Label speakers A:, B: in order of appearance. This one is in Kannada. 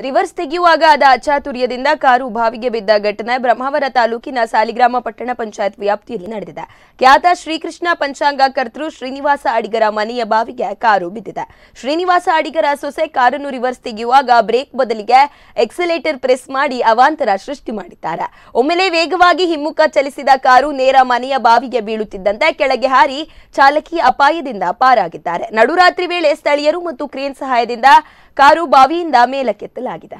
A: ರಿವರ್ಸ್ ತೆಗೆಯುವಾಗ ಆದ ಅಚಾತುರ್ಯದಿಂದ ಕಾರು ಬಾವಿಗೆ ಬಿದ್ದ ಘಟನೆ ಬ್ರಹ್ಮಾವರ ತಾಲೂಕಿನ ಸಾಲಿಗ್ರಾಮ ಪಟ್ಟಣ ಪಂಚಾಯತ್ ವ್ಯಾಪ್ತಿಯಲ್ಲಿ ನಡೆದಿದೆ. ಖ್ಯಾತ ಶ್ರೀಕೃಷ್ಣ ಪಂಚಾಂಗ ಕರ್ತೃ ಶ್ರೀನಿವಾಸ ಅಡಿಗರ ಮನೆಯ ಬಾವಿಗೆ ಕಾರು ಬಿದ್ದಿದೆ. ಶ್ರೀನಿವಾಸ ಅಡಿಗರ ಸೊಸೆ ಕಾರನ್ನು ರಿವರ್ಸ್ ತೆಗೆಯುವಾಗ ಬ್ರೇಕ್ ಬದಲಿಗೆ ಎಕ್ಸಲೇಟರ್ ಪ್ರೆಸ್ ಮಾಡಿ ಅವಾಂತರ ಸೃಷ್ಟಿ ಮಾಡಿದ್ದಾರೆ. ಒಮ್ಮೆಲೆ ವೇಗವಾಗಿ ಹಿಮ್ಮುಖ ಚಲಿಸಿದ ಕಾರು ನೇರ ಮನೆಯ ಬಾವಿಗೆ ಬೀಳುತ್ತಿದ್ದಂತೆ ಕೆಳಗೆ ಹಾರಿ ಚಾಲಕಿ ಅಪಾಯದಿಂದ ಪಾರಾಗಿದ್ದಾರೆ. ನಡುರಾತ್ರಿ ವೇಳೆ ಸ್ಥಳೀಯರು ಮತ್ತು ಕ್ರೇನ್ ಸಹಾಯದಿಂದ ಕಾರು ಬಾವಿಯಿಂದ ಮೇಲಕ್ಕೆತ್ತಲಾಗಿದೆ.